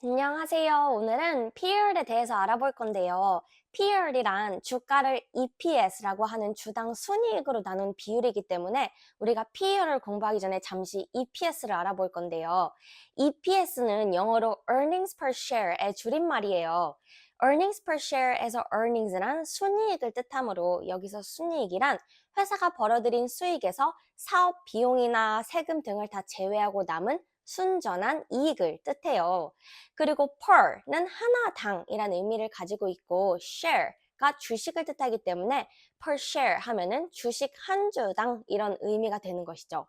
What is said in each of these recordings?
안녕하세요. 오늘은 PER에 대해서 알아볼 건데요. PER이란 주가를 EPS라고 하는 주당 순이익으로 나눈 비율이기 때문에 우리가 PER을 공부하기 전에 잠시 EPS를 알아볼 건데요. EPS는 영어로 Earnings per Share의 줄임말이에요. Earnings per Share에서 earnings란 순이익을 뜻하므로 여기서 순이익이란 회사가 벌어들인 수익에서 사업 비용이나 세금 등을 다 제외하고 남은 순전한 이익을 뜻해요. 그리고 per는 하나당이라는 의미를 가지고 있고 share가 주식을 뜻하기 때문에 per share 하면은 주식 한 주당 이런 의미가 되는 것이죠.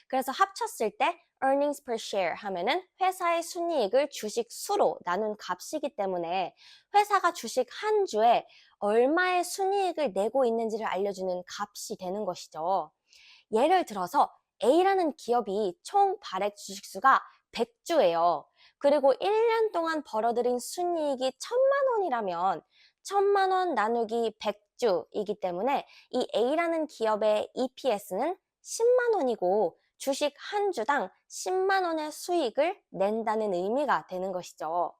그래서 합쳤을 때 earnings per share 하면은 회사의 순이익을 주식 수로 나눈 값이기 때문에 회사가 주식 한 주에 얼마의 순이익을 내고 있는지를 알려주는 값이 되는 것이죠. 예를 들어서 A라는 기업이 총 발행 주식수가 100주예요. 그리고 1년 동안 벌어들인 순이익이 1000만 원이라면 1000만 원 나누기 100주이기 때문에 이 A라는 기업의 EPS는 10만 원이고 주식 한 주당 10만 원의 수익을 낸다는 의미가 되는 것이죠.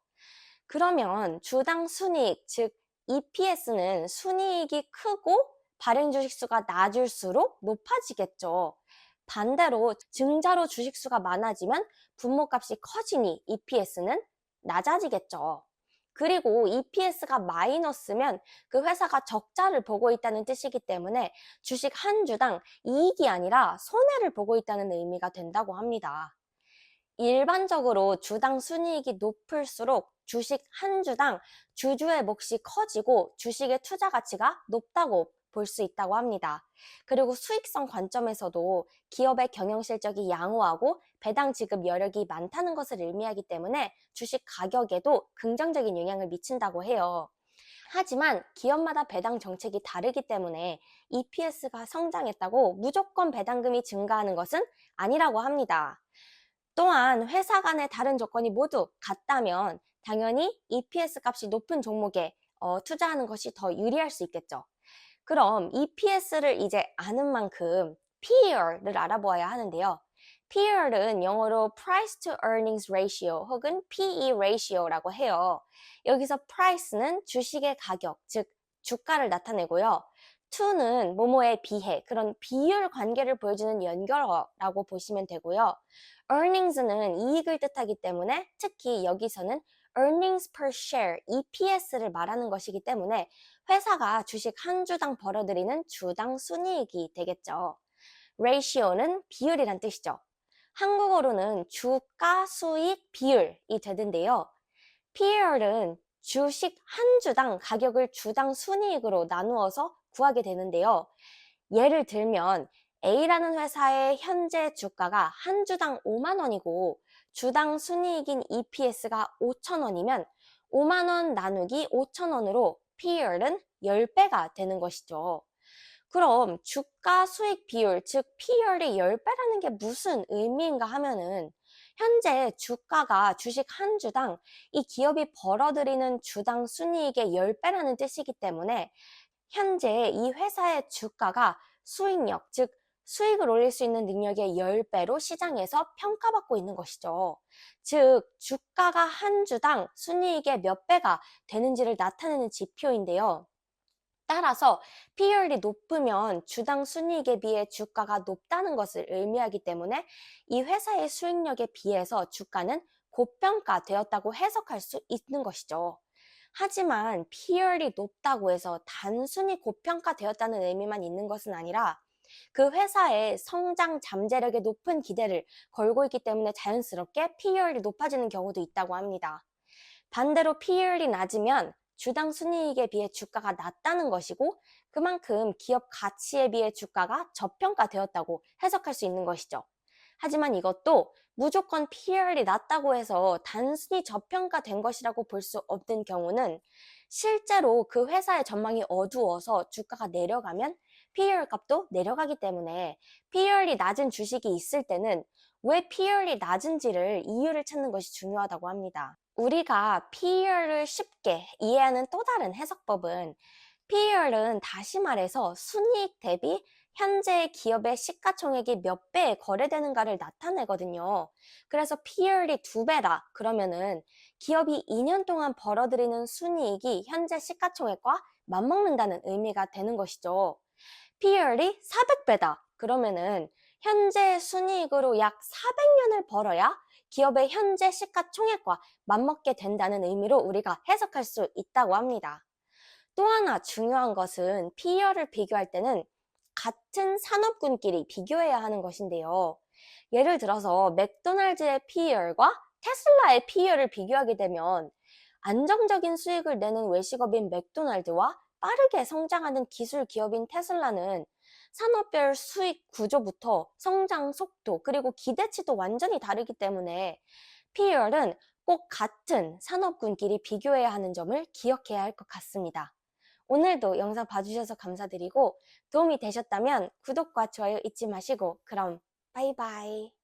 그러면 주당 순이익, 즉 EPS는 순이익이 크고 발행 주식수가 낮을수록 높아지겠죠. 반대로 증자로 주식수가 많아지면 분모값이 커지니 EPS는 낮아지겠죠. 그리고 EPS가 마이너스면 그 회사가 적자를 보고 있다는 뜻이기 때문에 주식 한 주당 이익이 아니라 손해를 보고 있다는 의미가 된다고 합니다. 일반적으로 주당 순이익이 높을수록 주식 한 주당 주주의 몫이 커지고 주식의 투자 가치가 높다고 볼 수 있다고 합니다. 그리고 수익성 관점에서도 기업의 경영 실적이 양호하고 배당 지급 여력이 많다는 것을 의미하기 때문에 주식 가격에도 긍정적인 영향을 미친다고 해요. 하지만 기업마다 배당 정책이 다르기 때문에 EPS가 성장했다고 무조건 배당금이 증가하는 것은 아니라고 합니다. 또한 회사 간의 다른 조건이 모두 같다면 당연히 EPS 값이 높은 종목에 투자하는 것이 더 유리할 수 있겠죠. 그럼 EPS를 이제 아는 만큼 PER를 알아보아야 하는데요. PER은 영어로 Price to Earnings Ratio 혹은 PE Ratio라고 해요. 여기서 Price는 주식의 가격, 즉 주가를 나타내고요. to는 뭐뭐에 비해 그런 비율 관계를 보여주는 연결어라고 보시면 되고요. earnings는 이익을 뜻하기 때문에 특히 여기서는 earnings per share, EPS를 말하는 것이기 때문에 회사가 주식 한 주당 벌어들이는 주당 순이익이 되겠죠. ratio는 비율이란 뜻이죠. 한국어로는 주가 수익 비율이 되는데요. PER은 주식 한 주당 가격을 주당 순이익으로 나누어서 구하게 되는데요. 예를 들면 A라는 회사의 현재 주가가 한 주당 5만 원이고 주당 순이익인 EPS가 5천 원이면 5만 원 나누기 5천 원으로 PER은 10배가 되는 것이죠. 그럼 주가 수익 비율, 즉 PER이 10배라는 게 무슨 의미인가 하면은 현재 주가가 주식 한 주당 이 기업이 벌어들이는 주당 순이익의 10배라는 뜻이기 때문에 현재 이 회사의 주가가 수익력, 즉 수익을 올릴 수 있는 능력의 10배로 시장에서 평가받고 있는 것이죠. 즉 주가가 한 주당 순이익의 몇 배가 되는지를 나타내는 지표인데요. 따라서 PER이 높으면 주당 순이익에 비해 주가가 높다는 것을 의미하기 때문에 이 회사의 수익력에 비해서 주가는 고평가되었다고 해석할 수 있는 것이죠. 하지만 PER이 높다고 해서 단순히 고평가되었다는 의미만 있는 것은 아니라 그 회사의 성장 잠재력에 높은 기대를 걸고 있기 때문에 자연스럽게 PER이 높아지는 경우도 있다고 합니다. 반대로 PER이 낮으면 주당 순이익에 비해 주가가 낮다는 것이고 그만큼 기업 가치에 비해 주가가 저평가되었다고 해석할 수 있는 것이죠. 하지만 이것도 무조건 PER이 낮다고 해서 단순히 저평가된 것이라고 볼 수 없는 경우는 실제로 그 회사의 전망이 어두워서 주가가 내려가면 PER 값도 내려가기 때문에 PER이 낮은 주식이 있을 때는 왜 PER이 낮은지를 이유를 찾는 것이 중요하다고 합니다. 우리가 PER을 쉽게 이해하는 또 다른 해석법은 PER은 다시 말해서 순이익 대비 현재 기업의 시가총액이 몇 배에 거래되는가를 나타내거든요. 그래서 PER이 2배다. 그러면은 기업이 2년 동안 벌어들이는 순이익이 현재 시가총액과 맞먹는다는 의미가 되는 것이죠. PER이 400배다. 그러면은 현재 순이익으로 약 400년을 벌어야 기업의 현재 시가총액과 맞먹게 된다는 의미로 우리가 해석할 수 있다고 합니다. 또 하나 중요한 것은 PER을 비교할 때는 같은 산업군끼리 비교해야 하는 것인데요. 예를 들어서 맥도날드의 PER과 테슬라의 PER을 비교하게 되면 안정적인 수익을 내는 외식업인 맥도날드와 빠르게 성장하는 기술 기업인 테슬라는 산업별 수익 구조부터 성장 속도 그리고 기대치도 완전히 다르기 때문에 PER은 꼭 같은 산업군끼리 비교해야 하는 점을 기억해야 할 것 같습니다. 오늘도 영상 봐주셔서 감사드리고 도움이 되셨다면 구독과 좋아요 잊지 마시고 그럼 바이바이.